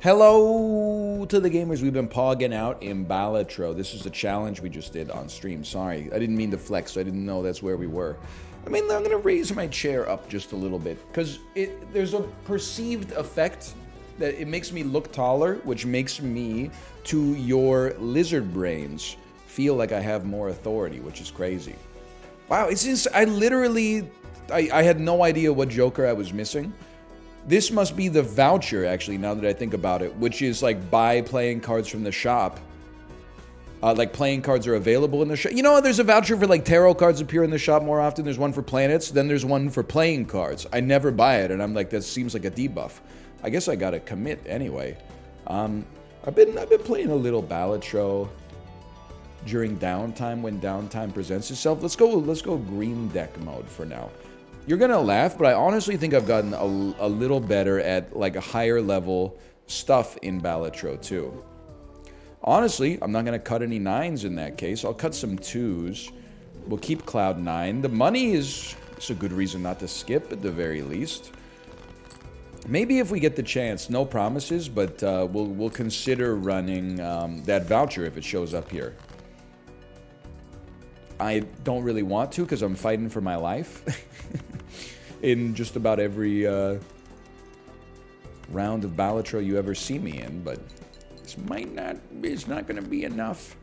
Hello to the gamers. We've been pogging out in Balatro. This is the challenge we just did on stream. Sorry, I didn't mean to flex. I didn't know that's where we were. I mean, I'm going to raise my chair up just a little bit because there's a perceived effect that it makes me look taller, which makes me, to your lizard brains, feel like I have more authority, which is crazy. Wow, it's just, I had no idea what Joker I was missing. This must be the voucher, actually, now that I think about it, which is like buy playing cards from the shop. Like playing cards are available in the shop. You know, there's a voucher for like tarot cards appear in the shop more often. There's one for planets. Then there's one for playing cards. I never buy it, and I'm like, that seems like a debuff. I guess I gotta commit anyway. I've been playing a little Balatro during downtime when downtime presents itself. Let's go green deck mode for now. You're gonna laugh, but I honestly think I've gotten a little better at like a higher level stuff in Balatro too. Honestly, I'm not gonna cut any 9s in that case. I'll cut some 2s. We'll keep Cloud 9. The money is a good reason not to skip at the very least. Maybe if we get the chance, no promises, but we'll consider running that voucher if it shows up here. I don't really want to because I'm fighting for my life in just about every round of Balatro you ever see me in, but this it's not going to be enough.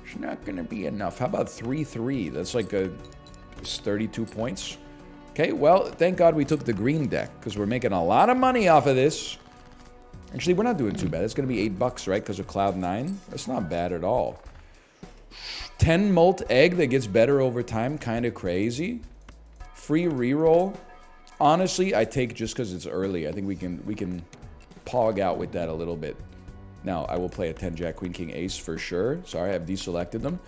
It's not going to be enough. How about 3-3? That's like it's 32 points. Okay, well, thank God we took the green deck because we're making a lot of money off of this. Actually, we're not doing too bad. It's going to be $8, right, because of Cloud 9? That's not bad at all. 10 molt egg that gets better over time, kind of crazy. Free reroll. Honestly, I take just because it's early. I think we can pog out with that a little bit. Now, I will play a 10 Jack Queen King Ace for sure. Sorry, I've deselected them.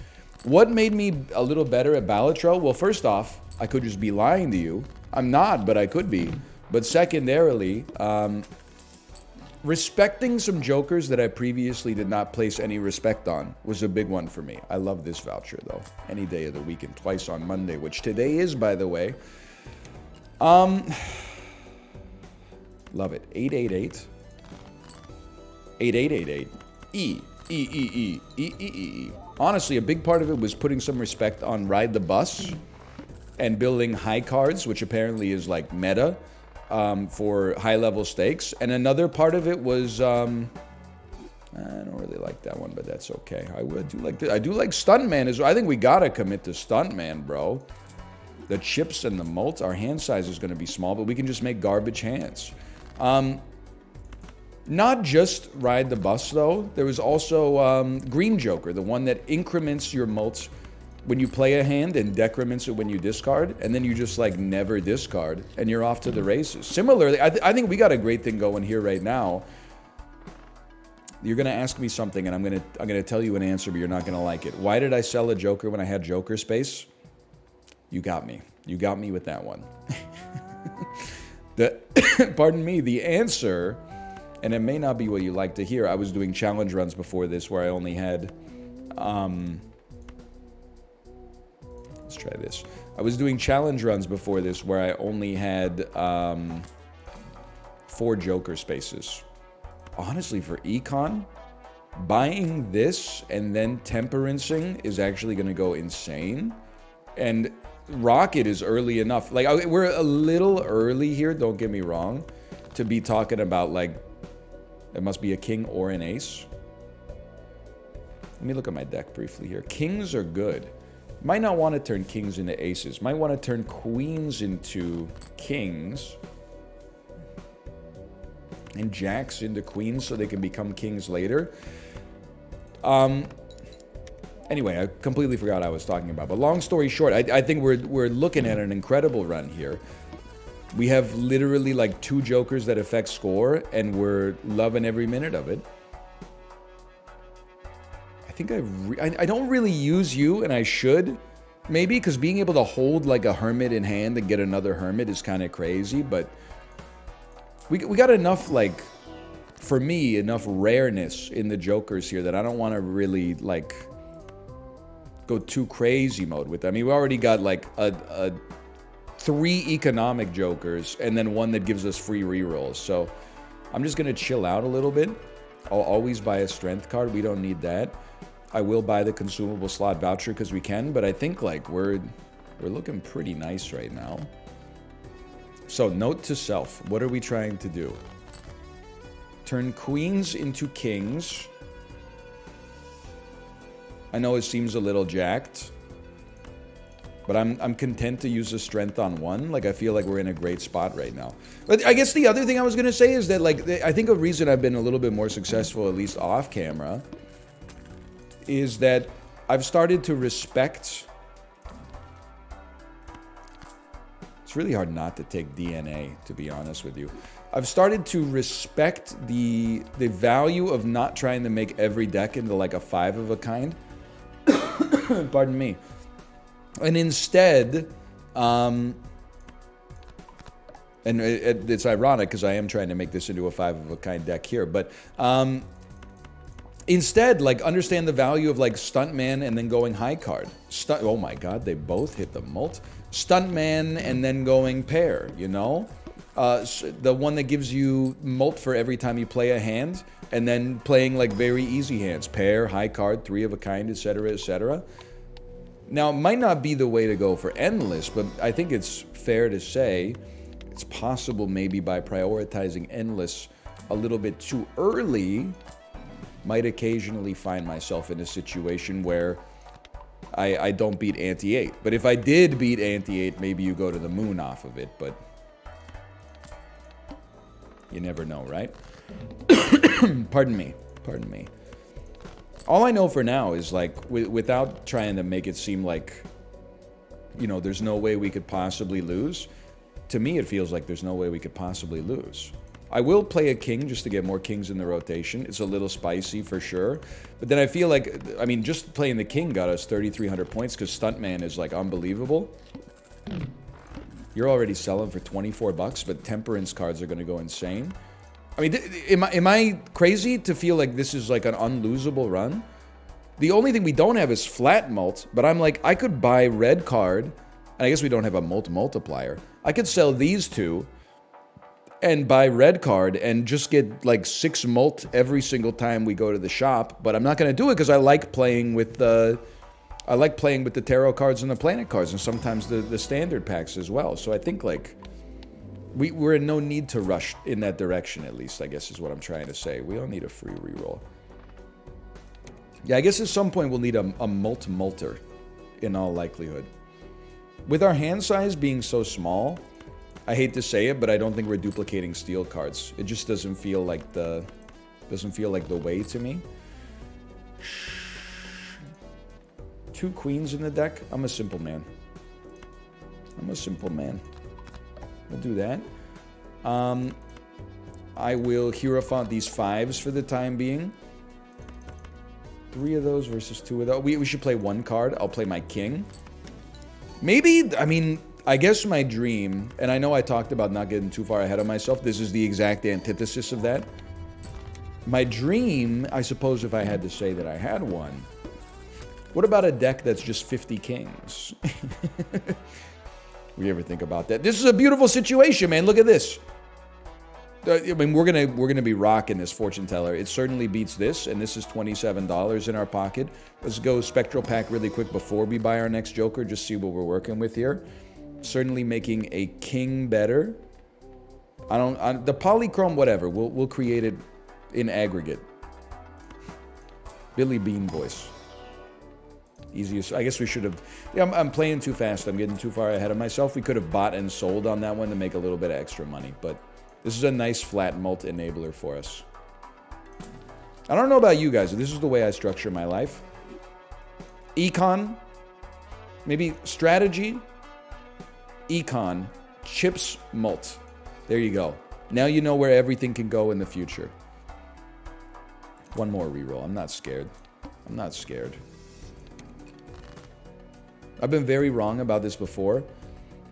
What made me a little better at Balatro? Well, first off, I could just be lying to you. I'm not, but I could be. But secondarily, respecting some jokers that I previously did not place any respect on was a big one for me. I love this voucher, though. Any day of the week and twice on Monday, which today is, by the way. Love it. 888. 8888. E. Honestly, a big part of it was putting some respect on Ride the Bus and building high cards, which apparently is like meta. For high-level stakes, and another part of it was I don't really like that one, but that's okay. I do like Stuntman as well. I think we gotta commit to Stuntman, bro. The chips and the mults, our hand size is gonna be small, but we can just make garbage hands. Not just Ride the Bus though. There was also Green Joker, the one that increments your mults when you play a hand and decrements it when you discard, and then you just like never discard, and you're off to the races. Similarly, I think we got a great thing going here right now. You're gonna ask me something, and I'm gonna tell you an answer, but you're not gonna like it. Why did I sell a Joker when I had Joker space? You got me. You got me with that one. Pardon me. The answer, and it may not be what you like to hear. I was doing challenge runs before this where I only had. Let's try this. I was doing challenge runs before this where I only had 4 Joker spaces. Honestly, for Econ, buying this and then temperancing is actually going to go insane. And Rocket is early enough. Like, we're a little early here, don't get me wrong, to be talking about, like, it must be a king or an ace. Let me look at my deck briefly here. Kings are good. Might not want to turn kings into aces. Might want to turn queens into kings. And jacks into queens so they can become kings later. Anyway, I completely forgot what I was talking about. But long story short, I think we're looking at an incredible run here. We have literally like 2 jokers that affect score, and we're loving every minute of it. I think I don't really use you, and I should. Maybe, because being able to hold like a hermit in hand and get another hermit is kind of crazy, but we got enough, like, for me, enough rareness in the jokers here that I don't want to really, like, go too crazy mode with them. I mean, we already got like a 3 economic jokers and then 1 that gives us free rerolls. So I'm just going to chill out a little bit. I'll always buy a strength card. We don't need that. I will buy the consumable slot voucher because we can, but I think like we're looking pretty nice right now. So note to self, what are we trying to do? Turn queens into kings. I know it seems a little jacked, but I'm content to use a strength on one. Like, I feel like we're in a great spot right now. But I guess the other thing I was going to say is that, like, I think a reason I've been a little bit more successful, at least off camera, is that I've started to respect... It's really hard not to take DNA, to be honest with you. I've started to respect the value of not trying to make every deck into, like, a 5 of a kind. Pardon me. And instead, and it's ironic because I am trying to make this into a 5 of a kind deck here, but instead, like, understand the value of, like, Stuntman and then going high card. Oh my god, they both hit the mult. Stuntman and then going pair, you know? The one that gives you mult for every time you play a hand, and then playing, like, very easy hands. Pair, high card, 3 of a kind, etc., etc. Now, it might not be the way to go for endless, but I think it's fair to say it's possible maybe by prioritizing endless a little bit too early, might occasionally find myself in a situation where I don't beat ante 8. But if I did beat ante 8, maybe you go to the moon off of it, but you never know, right? Pardon me. Pardon me. All I know for now is, like, without trying to make it seem like, you know, there's no way we could possibly lose. To me, it feels like there's no way we could possibly lose. I will play a king just to get more kings in the rotation. It's a little spicy for sure. But then I feel like, I mean, just playing the king got us 3,300 points because Stuntman is, like, unbelievable. You're already selling for 24 bucks, but Temperance cards are going to go insane. I mean, am I crazy to feel like this is like an unlosable run? The only thing we don't have is flat mult, but I'm like, I could buy red card, and I guess we don't have a mult multiplier. I could sell these two and buy red card and just get like 6 mult every single time we go to the shop, but I'm not going to do it because I like playing with the tarot cards and the planet cards, and sometimes the standard packs as well. So I think, like, we're in no need to rush in that direction, at least, I guess is what I'm trying to say. We don't need a free reroll. Yeah, I guess at some point we'll need a multer, in all likelihood. With our hand size being so small, I hate to say it, but I don't think we're duplicating steel cards. It just doesn't feel like the way to me. 2 queens in the deck. I'm a simple man. I'm a simple man. We'll do that. I will Hierophant these 5s for the time being. 3 of those versus 2 of those. We should play 1 card. I'll play my king. Maybe, I mean, I guess my dream, and I know I talked about not getting too far ahead of myself. This is the exact antithesis of that. My dream, I suppose if I had to say that I had one, what about a deck that's just 50 kings? We ever think about that? This is a beautiful situation, man. Look at this. I mean, we're gonna be rocking this fortune teller. It certainly beats this, and this is $27 in our pocket. Let's go spectral pack really quick before we buy our next joker. Just see what we're working with here. Certainly making a king better. The polychrome, whatever. We'll create it in aggregate. Billy Bean voice. Easiest. I guess we should have... Yeah, I'm playing too fast. I'm getting too far ahead of myself. We could have bought and sold on that one to make a little bit of extra money. But this is a nice flat mult enabler for us. I don't know about you guys, but this is the way I structure my life. Econ. Maybe strategy. Econ. Chips mult. There you go. Now you know where everything can go in the future. One more reroll. I'm not scared. I'm not scared. I've been very wrong about this before.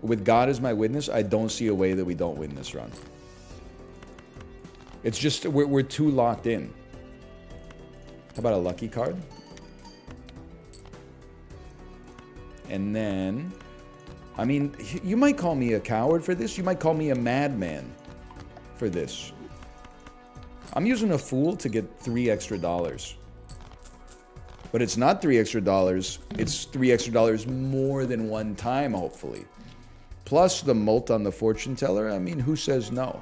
With God as my witness, I don't see a way that we don't win this run. It's just, we're too locked in. How about a lucky card? And then, I mean, you might call me a coward for this. You might call me a madman for this. I'm using a fool to get $3 extra. But it's not $3 extra. It's $3 extra more than one time, hopefully. Plus the mult on the fortune teller. I mean, who says no?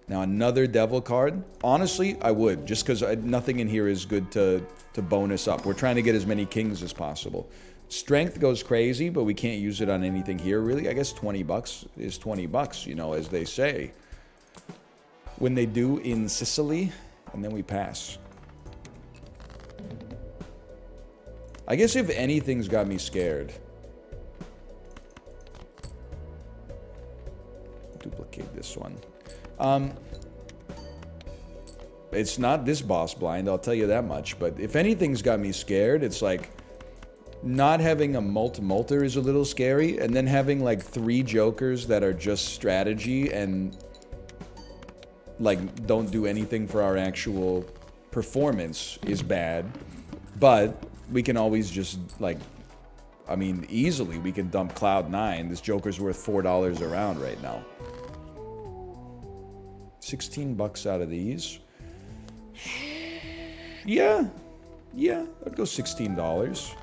Now another devil card. Honestly, I would. Just because nothing in here is good to bonus up. We're trying to get as many kings as possible. Strength goes crazy, but we can't use it on anything here, really. I guess 20 bucks is 20 bucks, you know, as they say. When they do in Sicily, and then we pass. I guess if anything's got me scared. Duplicate this one. It's not this boss blind, I'll tell you that much. But if anything's got me scared, it's like not having a multer is a little scary, and then having like 3 jokers that are just strategy and like don't do anything for our actual performance is bad. But we can always just like, I mean, easily we can dump Cloud 9. This joker's worth $4 a round right now. 16 bucks out of these. Yeah, I'd go $16.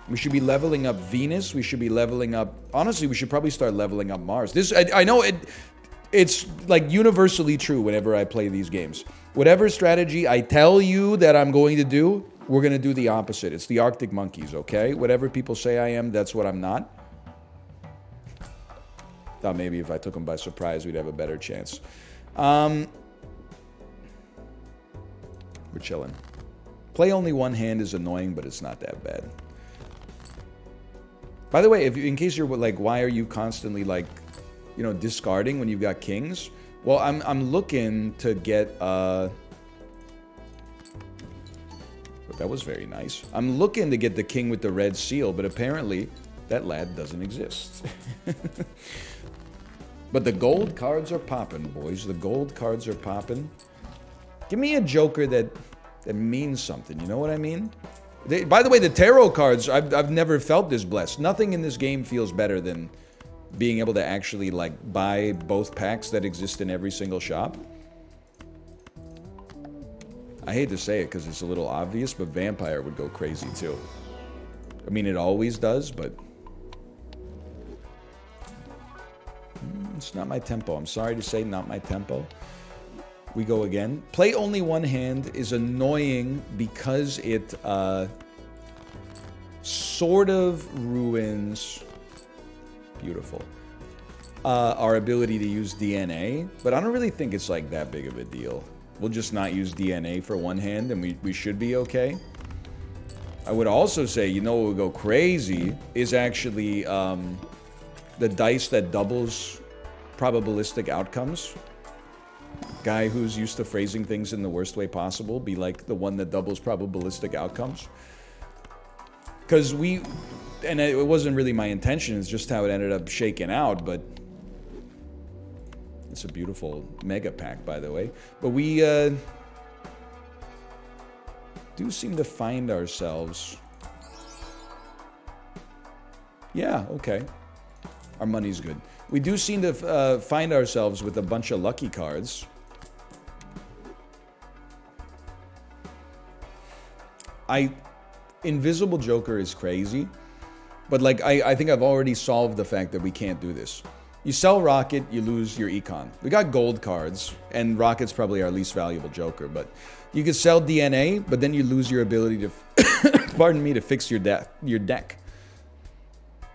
We should be leveling up Venus. We should be leveling up... Honestly, we should probably start leveling up Mars. This, I know it's like universally true whenever I play these games. Whatever strategy I tell you that I'm going to do, we're going to do the opposite. It's the Arctic Monkeys, okay? Whatever people say I am, that's what I'm not. Thought maybe if I took them by surprise, we'd have a better chance. We're chilling. Play only one hand is annoying, but it's not that bad. By the way, if in case you're like, why are you constantly like, you know, discarding when you've got kings? Well, I'm looking to get but that was very nice. I'm looking to get the king with the red seal, but apparently that lad doesn't exist. But the gold cards are popping, boys. The gold cards are popping. Give me a joker that means something. You know what I mean? By the way, the tarot cards, I've never felt this blessed. Nothing in this game feels better than being able to actually like buy both packs that exist in every single shop. I hate to say it because it's a little obvious, but Vampire would go crazy too. I mean, it always does, but it's not my tempo. I'm sorry to say, not my tempo. We go again. Play only one hand is annoying because it sort of ruins... Beautiful. Our ability to use DNA, but I don't really think it's like that big of a deal. We'll just not use DNA for one hand and we should be okay. I would also say, you know what would go crazy is actually the dice that doubles probabilistic outcomes. Guy who's used to phrasing things in the worst way possible be like the one that doubles probabilistic outcomes. Because and it wasn't really my intention, it's just how it ended up shaking out, but it's a beautiful mega pack, by the way. But we do seem to find ourselves... Yeah, okay. Our money's good. We do seem to find ourselves with a bunch of lucky cards. Invisible Joker is crazy, but like I think I've already solved the fact that we can't do this. You sell Rocket, you lose your econ. We got gold cards, and Rocket's probably our least valuable Joker, but you could sell DNA, but then you lose your ability to, pardon me, to fix your deck.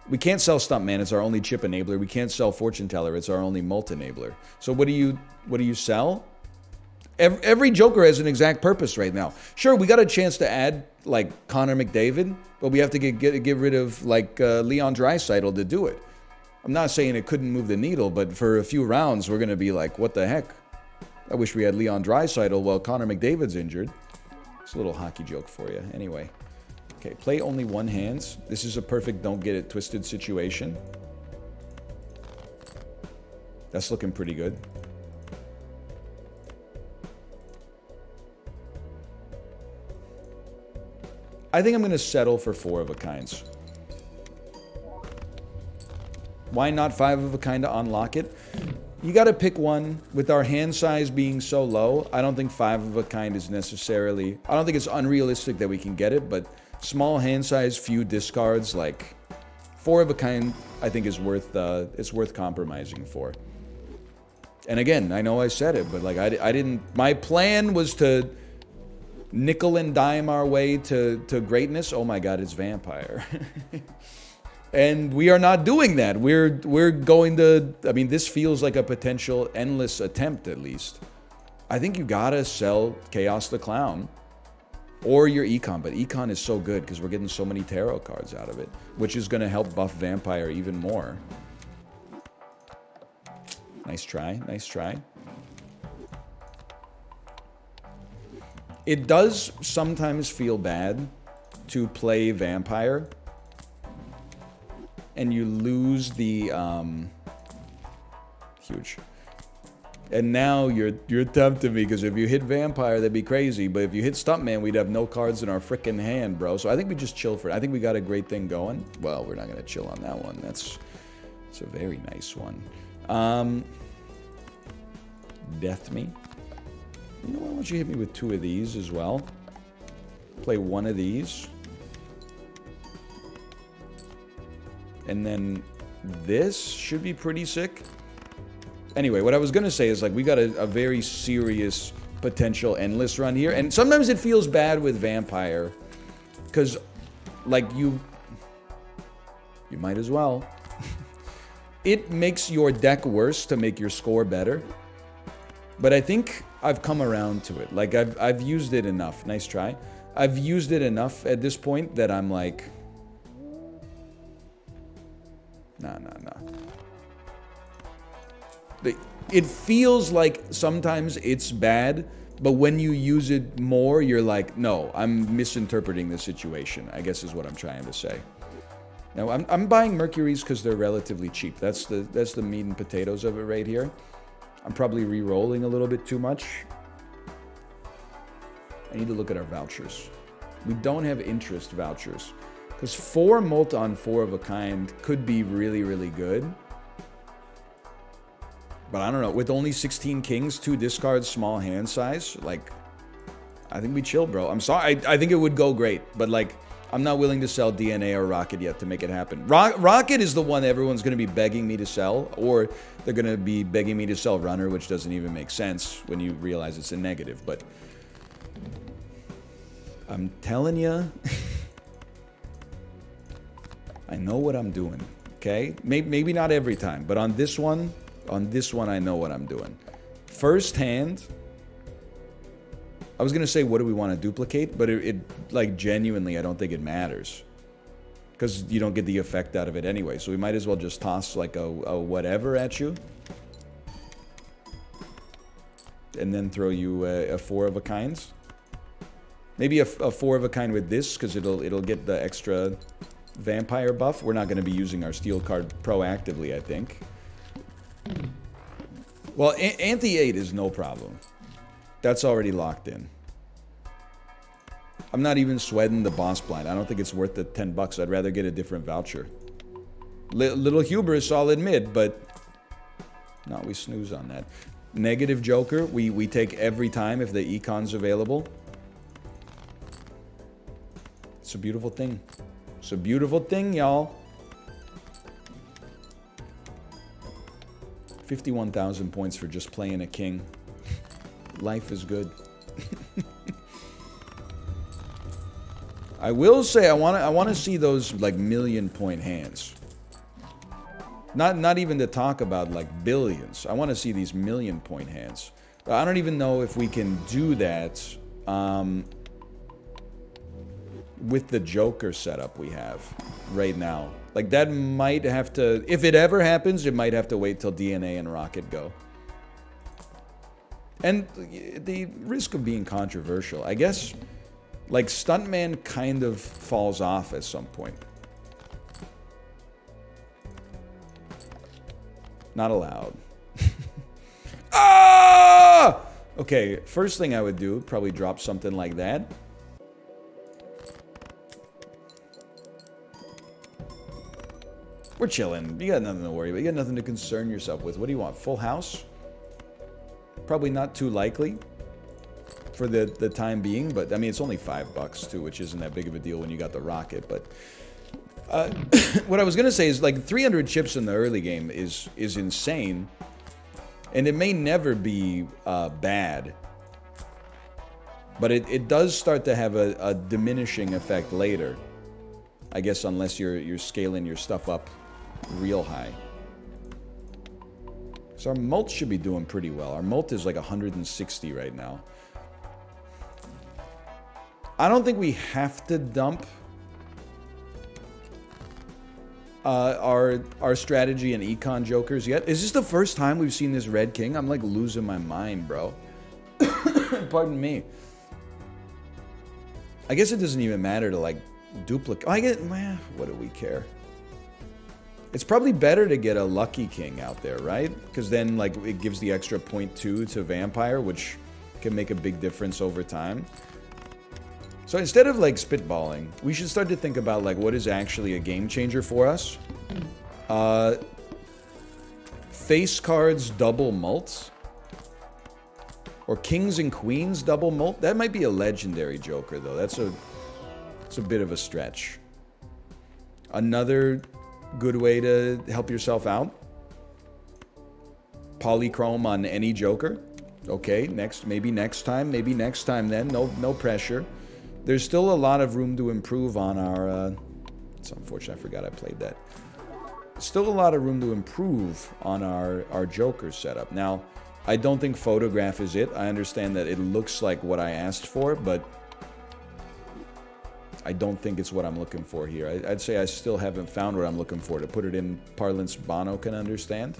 We can't sell Stuntman, it's our only chip enabler. We can't sell Fortune Teller, it's our only mult enabler. So what do you sell? Every Joker has an exact purpose right now. Sure, we got a chance to add, like, Connor McDavid, but we have to get rid of, like, Leon Draisaitl to do it. I'm not saying it couldn't move the needle, but for a few rounds, we're going to be like, what the heck? I wish we had Leon Draisaitl while Connor McDavid's injured. It's a little hockey joke for you. Anyway. Okay, play only one hand. This is a perfect don't get it twisted situation. That's looking pretty good. I think I'm going to settle for 4 of a kinds. Why not 5 of a kind to unlock it? You got to pick one. With our hand size being so low, I don't think 5 of a kind is necessarily... I don't think it's unrealistic that we can get it, but small hand size, few discards, like 4 of a kind, I think is worth it's worth compromising for. And again, I know I said it, but like I didn't... My plan was to nickel and dime our way to greatness. Oh my god, it's vampire. And we are not doing that. We're going to... I mean, this feels like a potential endless attempt, at least. I think you gotta sell Chaos the Clown. Or your Econ, but Econ is so good because we're getting so many tarot cards out of it. Which is going to help buff Vampire even more. Nice try, nice try. It does sometimes feel bad to play Vampire and you lose the huge. And now you're tempting me because if you hit Vampire, that'd be crazy. But if you hit Stuntman, we'd have no cards in our frickin' hand, bro. So I think we just chill for it. I think we got a great thing going. Well, we're not gonna chill on that one. It's a very nice one. Death me. You know what? Why don't you hit me with 2 of these as well? Play 1 of these. And then this should be pretty sick. Anyway, what I was going to say is, like, we got a very serious potential endless run here. And sometimes it feels bad with Vampire. Because, like, you might as well. It makes your deck worse to make your score better. But I think I've come around to it. Like, I've used it enough. Nice try. I've used it enough at this point that I'm like... Nah. It feels like sometimes it's bad, but when you use it more, you're like, no, I'm misinterpreting the situation, I guess is what I'm trying to say. Now, I'm buying Mercuries because they're relatively cheap. That's the meat and potatoes of it right here. I'm probably re-rolling a little bit too much. I need to look at our vouchers. We don't have interest vouchers. Because 4 Molt on 4 of a kind could be really, really good. But I don't know. With only 16 kings, 2 discards, small hand size, like, I think we chill, bro. I'm sorry. I think it would go great. But, like, I'm not willing to sell DNA or Rocket yet to make it happen. Rocket is the one everyone's going to be begging me to sell. Or they're going to be begging me to sell Runner, which doesn't even make sense when you realize it's a negative. But I'm telling you... I know what I'm doing, okay? Maybe not every time, but on this one, I know what I'm doing. First hand, I was going to say, what do we want to duplicate? But it like, genuinely, I don't think it matters. Because you don't get the effect out of it anyway. So we might as well just toss, like, a whatever at you. And then throw you a 4 of a kind. Maybe a 4 of a kind with this, because it'll get the extra... Vampire buff. We're not going to be using our steel card proactively, I think. Well, ante 8 is no problem. That's already locked in. I'm not even sweating the boss blind. I don't think it's worth the 10 bucks. I'd rather get a different voucher. Little Huber is solid mid, but... No, we snooze on that. Negative Joker, we take every time if the Econ's available. It's a beautiful thing. It's a beautiful thing, y'all. 51,000 points for just playing a king. Life is good. I will say I want to see those, like, 1,000,000-point hands. Not even to talk about, like, billions. I want to see these 1,000,000-point hands. I don't even know if we can do that. With the Joker setup we have right now. Like, that might have to... If it ever happens, it might have to wait till DNA and Rocket go. And the risk of being controversial, I guess, like, Stuntman kind of falls off at some point. Not allowed. Ah! Okay, first thing I would do, probably drop something like that. We're chilling. You got nothing to worry about. You got nothing to concern yourself with. What do you want? Full house? Probably not too likely for the time being, but I mean, it's only $5 too, which isn't that big of a deal when you got the rocket. But what I was gonna say is like 300 chips in the early game is insane, and it may never be bad, but it does start to have a diminishing effect later. I guess unless you're scaling your stuff up real high. So our mult should be doing pretty well. Our mult is like 160 right now. I don't think we have to dump our strategy and econ jokers yet. Is this the first time we've seen this red king? I'm like losing my mind, bro. Pardon me. I guess it doesn't even matter to like duplicate. I get, man, what do we care? It's probably better to get a lucky king out there, right? Because then like it gives the extra 0.2 to vampire, which can make a big difference over time. So instead of like spitballing, we should start to think about like what is actually a game changer for us. Face cards double mults. Or kings and queens double mult. That might be a legendary joker though. It's a bit of a stretch. Another good way to help yourself out. Polychrome on any joker. Okay, maybe next time then. No pressure. There's still a lot of room to improve on our... it's unfortunate, I forgot I played that. Still a lot of room to improve on our joker setup. Now, I don't think photograph is it. I understand that it looks like what I asked for, but I don't think it's what I'm looking for here. I'd say I still haven't found what I'm looking for. To put it in parlance Bono can understand.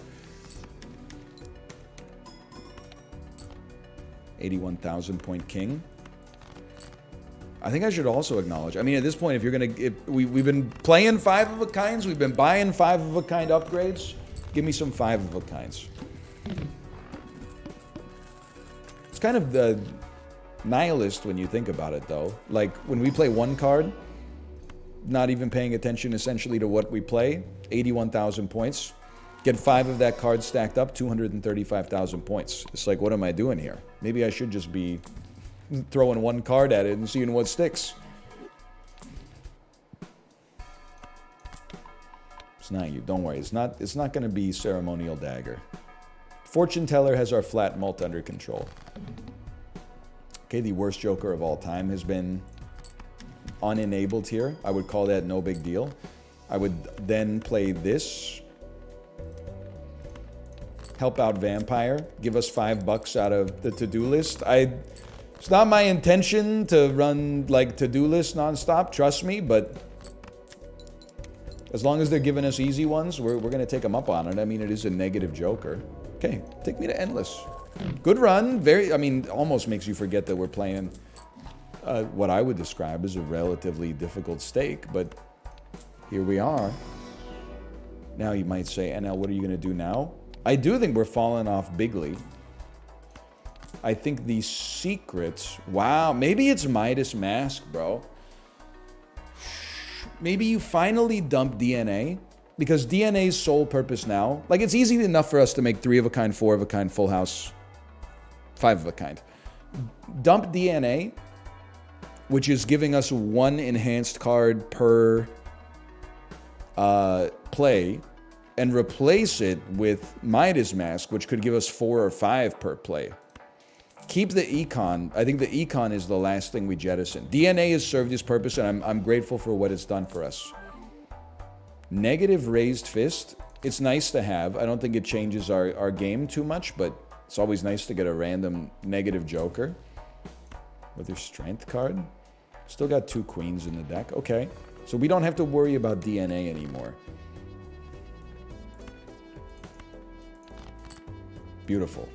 81,000 point king. I think I should also acknowledge, I mean, at this point, if you're gonna, we've been playing 5 of a kinds, we've been buying 5 of a kind upgrades. Give me some 5 of a kinds. It's kind of the nihilist when you think about it, though. Like when we play one card, not even paying attention essentially to what we play, 81,000 points. Get 5 of that card stacked up, 235,000 points. It's like, what am I doing here? Maybe I should just be throwing one card at it and seeing what sticks. It's not you, don't worry. It's not going to be ceremonial dagger. Fortune teller has our flat mult under control. Okay, the worst joker of all time has been unenabled here. I would call that no big deal. I would then play this. Help out vampire. Give us $5 out of the to-do list. It's not my intention to run like to-do list nonstop, trust me, but as long as they're giving us easy ones, we're going to take them up on it. I mean, it is a negative joker. Okay, take me to endless. Good run. Very, I mean, almost makes you forget that we're playing what I would describe as a relatively difficult stake, but here we are. Now you might say, NL, what are you going to do now? I do think we're falling off bigly. I think the secrets... Wow, maybe it's Midas Mask, bro. Maybe you finally dump DNA, because DNA's sole purpose now... Like, it's easy enough for us to make 3 of a kind, 4 of a kind, full house, 5 of a kind. Dump DNA, which is giving us 1 enhanced card per play, and replace it with Midas Mask, which could give us 4 or 5 per play. Keep the econ. I think the econ is the last thing we jettison. DNA has served its purpose, and I'm grateful for what it's done for us. Negative raised fist. It's nice to have. I don't think it changes our game too much, but it's always nice to get a random negative joker. With your strength card. Still got 2 queens in the deck. Okay. So we don't have to worry about DNA anymore. Beautiful.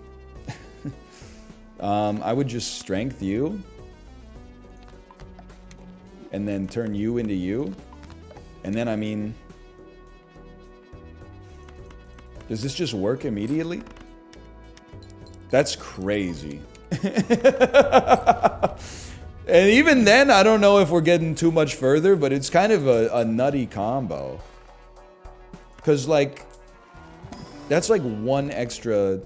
I would just strength you. And then turn you into you. And then, I mean... Does this just work immediately? That's crazy. And even then, I don't know if we're getting too much further, but it's kind of a nutty combo. Because, like, that's like one extra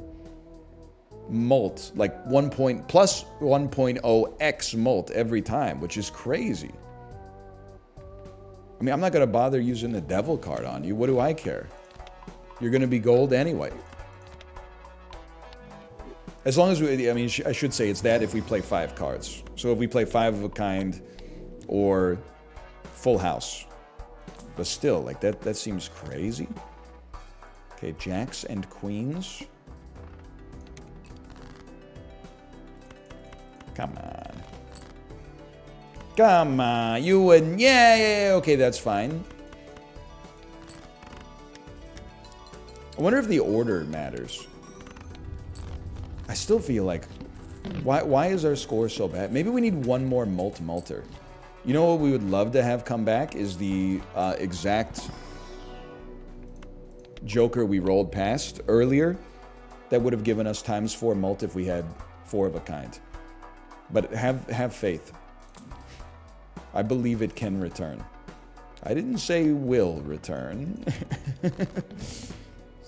mult, like plus 1.0x mult every time, which is crazy. I mean, I'm not going to bother using the devil card on you. What do I care? You're going to be gold anyway. As long as we, I mean, I should say it's that if we play 5 cards. So if we play 5 of a kind or full house. But still, like, that seems crazy. Okay, jacks and queens. Come on. Come on, you wouldn't. Yeah, okay, that's fine. I wonder if the order matters. I still feel like, why is our score so bad? Maybe we need one more multer. You know what we would love to have come back is the exact joker we rolled past earlier. That would have given us ×4 mult if we had 4 of a kind. But have faith. I believe it can return. I didn't say will return.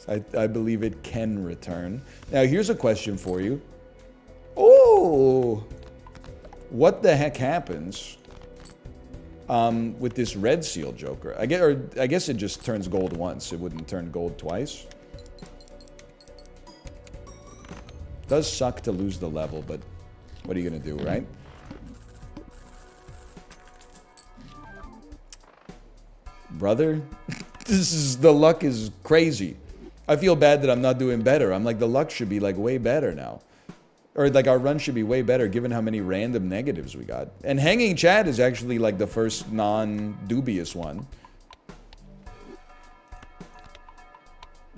I believe it can return. Now, here's a question for you. Oh! What the heck happens with this red seal joker? I guess it just turns gold once. It wouldn't turn gold twice. Does suck to lose the level, but what are you going to do, right? Brother, the luck is crazy. I feel bad that I'm not doing better. I'm like, the luck should be like way better now. Or like our run should be way better given how many random negatives we got. And Hanging Chad is actually like the first non-dubious one.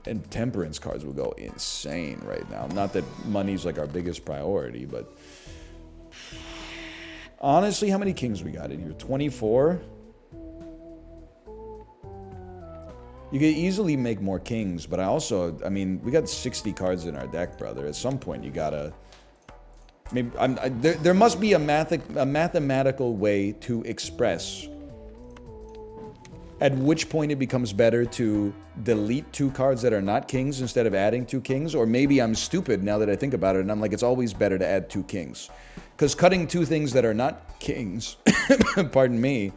And Temperance cards will go insane right now. Not that money's like our biggest priority, but... Honestly, how many kings we got in here? 24? You could easily make more kings, but I mean, we got 60 cards in our deck, brother. At some point, you gotta... Maybe there must be a mathematical way to express at which point it becomes better to delete 2 cards that are not kings instead of adding 2 kings. Or maybe I'm stupid now that I think about it, and I'm like, it's always better to add 2 kings. Because cutting 2 things that are not kings, pardon me,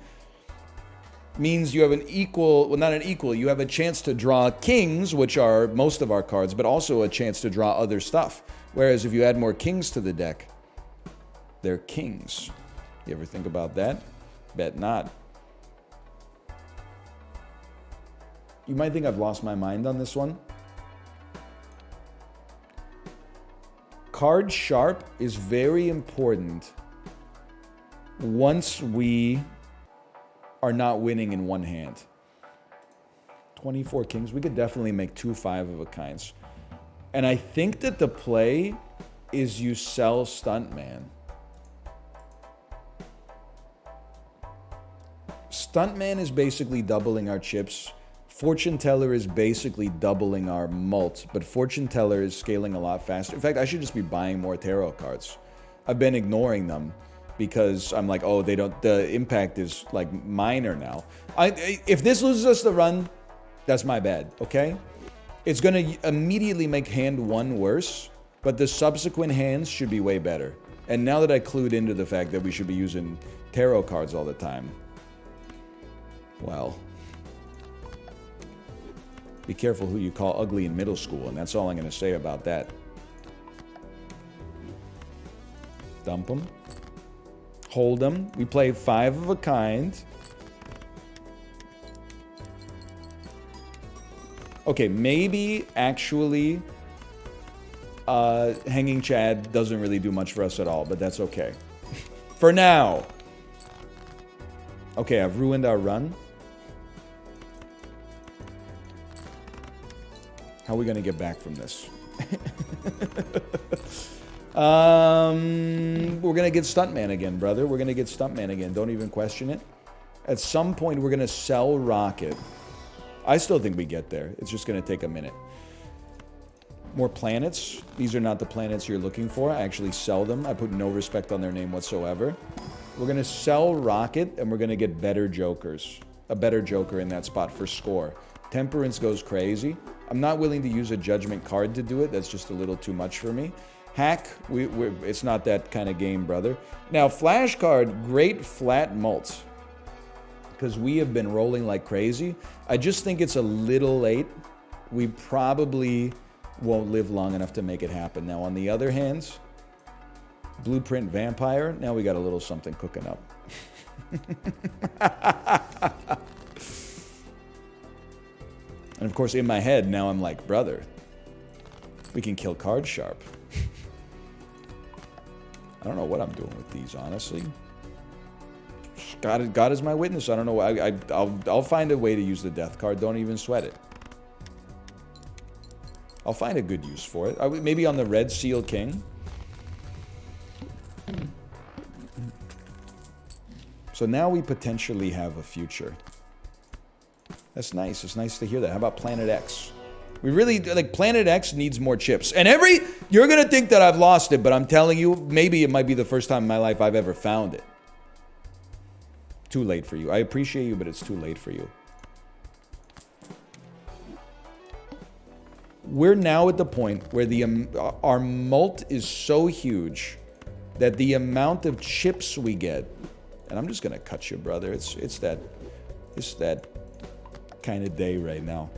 means you have an equal, well, not an equal, you have a chance to draw kings, which are most of our cards, but also a chance to draw other stuff. Whereas if you add more kings to the deck, they're kings. You ever think about that? Bet not. You might think I've lost my mind on this one. Card sharp is very important once we are not winning in one hand. 24 kings. We could definitely make 2 5 of a kinds. And I think that the play is you sell Stuntman. Stuntman is basically doubling our chips. Fortune Teller is basically doubling our mult, but Fortune Teller is scaling a lot faster. In fact, I should just be buying more tarot cards. I've been ignoring them because I'm like, oh, the impact is like minor now. If this loses us the run, that's my bad, okay? It's going to immediately make hand 1 worse, but the subsequent hands should be way better. And now that I clued into the fact that we should be using tarot cards all the time, well, be careful who you call ugly in middle school, and that's all I'm going to say about that. Dump them. Hold them. We play 5 of a kind. Okay, maybe actually Hanging Chad doesn't really do much for us at all, but that's okay. For now. Okay, I've ruined our run. How are we going to get back from this? We're going to get Stuntman again, brother. We're going to get Stuntman again. Don't even question it. At some point, we're going to sell Rocket. I still think we get there. It's just going to take a minute. More planets. These are not the planets you're looking for. I actually sell them. I put no respect on their name whatsoever. We're going to sell Rocket, and we're going to get better jokers. A better joker in that spot for score. Temperance goes crazy. I'm not willing to use a judgment card to do it. That's just a little too much for me. Hack, it's not that kind of game, brother. Now, flash card, great flat mults. Because we have been rolling like crazy. I just think it's a little late. We probably won't live long enough to make it happen. Now, on the other hand, Blueprint Vampire, now we got a little something cooking up. And of course, in my head, now I'm like, brother, we can kill card sharp. I don't know what I'm doing with these, honestly. God is my witness. I don't know. I'll find a way to use the death card. Don't even sweat it. I'll find a good use for it. Maybe on the Red Seal King. So now we potentially have a future. That's nice. It's nice to hear that. How about Planet X? We really, like, Planet X needs more chips. And you're going to think that I've lost it, but I'm telling you, maybe it might be the first time in my life I've ever found it. Too late for you. I appreciate you, but it's too late for you. We're now at the point where our mult is so huge that the amount of chips we get, and I'm just going to cut you, brother. It's that kind of day right now.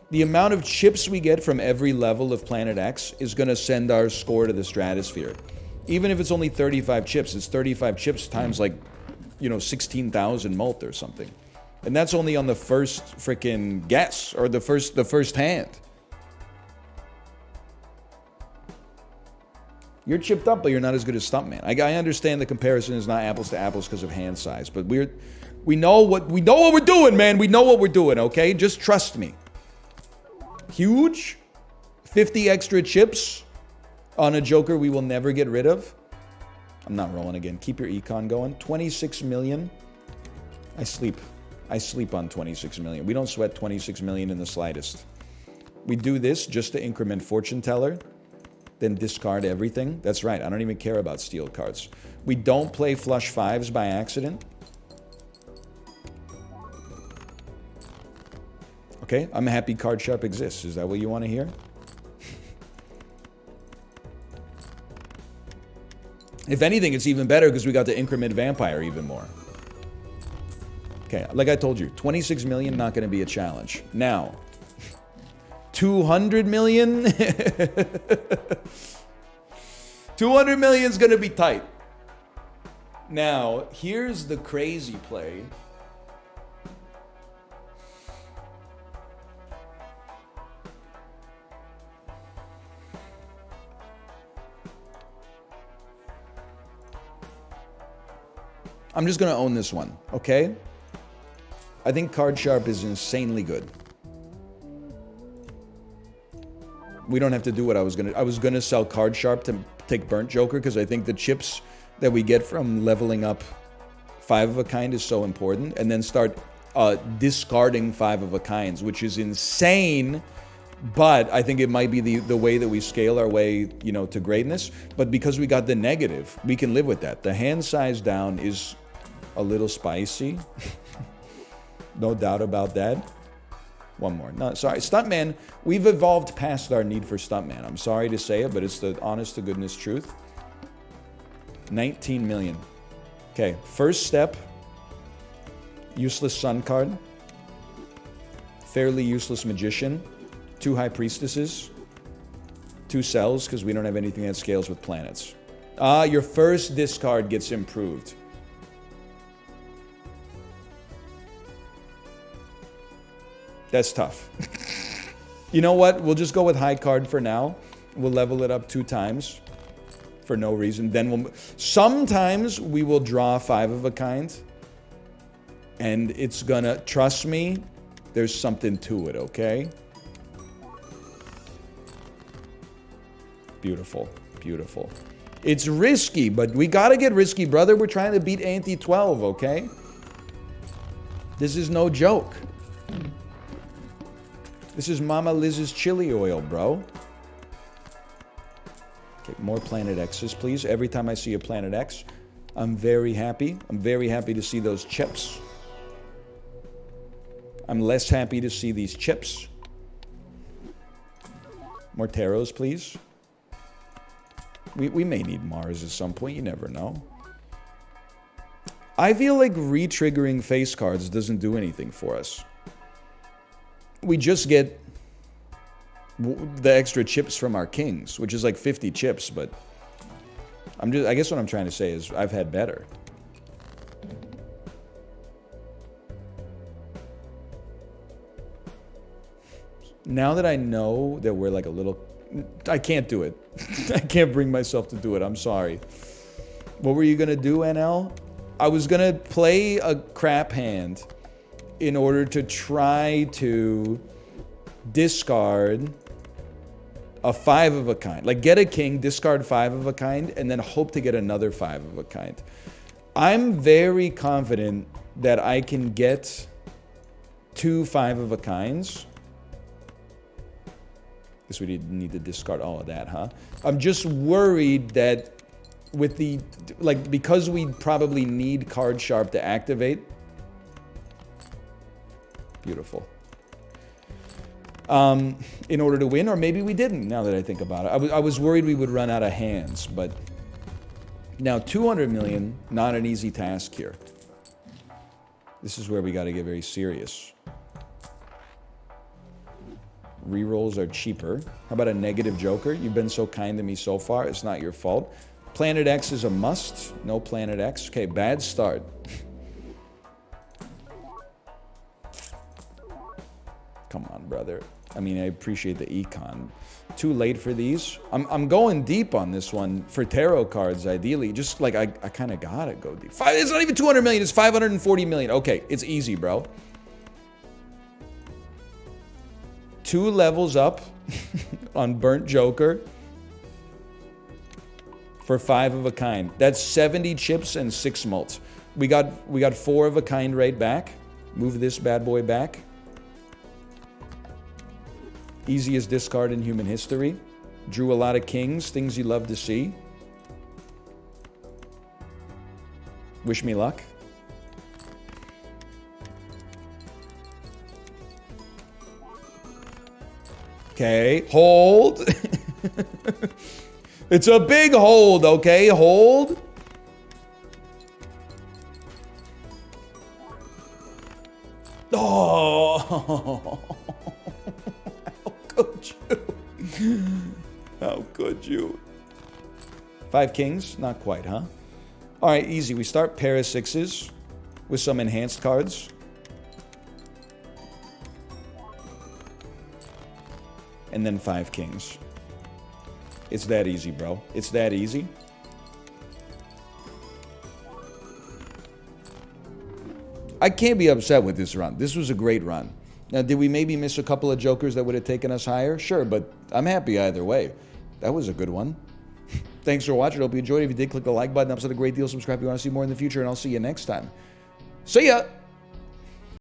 The amount of chips we get from every level of Planet X is going to send our score to the stratosphere. Even if it's only 35 chips, it's 35 chips times, like, 16,000 mult or something. And that's only on the first freaking guess, or the first hand. You're chipped up, but you're not as good as Stuntman. I understand the comparison is not apples to apples because of hand size, but we know what we're doing, man. We know what we're doing, okay? Just trust me. Huge, 50 extra chips on a Joker we will never get rid of. I'm not rolling again. Keep your econ going. 26 million. I sleep on 26 million. We don't sweat 26 million in the slightest. We do this just to increment Fortune Teller, then discard everything. That's right. I don't even care about steel cards. We don't play flush fives by accident. Okay, I'm happy Card Sharp exists. Is that what you want to hear? If anything, it's even better because we got to increment Vampire even more. Okay, like I told you, 26 million, not going to be a challenge. Now, 200 million? 200 million is going to be tight. Now, here's the crazy play. I'm just going to own this one, okay? I think Card Sharp is insanely good. We don't have to do what I was going to sell Card Sharp to take Burnt Joker because I think the chips that we get from leveling up 5 of a kind is so important, and then start discarding 5 of a kinds, which is insane. But I think it might be the way that we scale our way, to greatness. But because we got the negative, we can live with that. The hand size down is a little spicy. No doubt about that. One more. No, sorry. Stuntman, we've evolved past our need for Stuntman. I'm sorry to say it, but it's the honest to goodness truth. 19 million. Okay, first step. Useless Sun card. Fairly useless Magician. 2 High Priestesses. 2 Cells, because we don't have anything that scales with planets. Your first discard gets improved. That's tough. You know what? We'll just go with high card for now. We'll level it up 2 times for no reason. Then sometimes we will draw 5 of a kind. And it's gonna, trust me, there's something to it, okay? Beautiful, beautiful. It's risky, but we gotta get risky, brother. We're trying to beat Ante 12, okay? This is no joke. This is Mama Liz's chili oil, bro. Okay, more Planet X's, please. Every time I see a Planet X, I'm very happy. I'm very happy to see those chips. I'm less happy to see these chips. More taros, please. We may need Mars at some point. You never know. I feel like re-triggering face cards doesn't do anything for us. We just get the extra chips from our kings, which is like 50 chips, but I guess what I'm trying to say is I've had better. Now that I know that we're like a little... I can't do it. I can't bring myself to do it. I'm sorry. What were you going to do, NL? I was going to play a crap hand in order to try to discard a 5 of a kind. Like, get a king, discard 5 of a kind, and then hope to get another 5 of a kind. I'm very confident that I can get 2 5 of a kinds. Guess we need to discard all of that, huh? I'm just worried that with the... Like, because we probably need card sharp to activate. Beautiful. In order to win, or maybe we didn't, now that I think about it. I was worried we would run out of hands, but... Now, 200 million, not an easy task here. This is where we got to get very serious. Rerolls are cheaper. How about a negative joker? You've been so kind to me so far. It's not your fault. Planet X is a must. No Planet X. Okay, bad start. Come on, brother. I mean, I appreciate the econ. Too late for these. I'm going deep on this one for tarot cards, ideally. Just like I kind of gotta go deep. It's not even 200 million. It's 540 million. Okay, it's easy, bro. 2 levels up on Burnt Joker for 5 of a kind. That's 70 chips and 6 mults. We got 4 of a kind right back. Move this bad boy back. Easiest discard in human history. Drew a lot of kings, things you love to see. Wish me luck. Okay, hold. It's a big hold, okay? Hold. Oh. How could you? How could you? 5 kings? Not quite, huh? All right, easy. We start pair of 6s with some enhanced cards. And then 5 kings. It's that easy, bro. It's that easy. I can't be upset with this run. This was a great run. Now, did we maybe miss a couple of jokers that would have taken us higher? Sure, but I'm happy either way. That was a good one. Thanks for watching. Hope you enjoyed. If you did, click the like button. Helps out a great deal. Subscribe if you want to see more in the future, and I'll see you next time. See ya!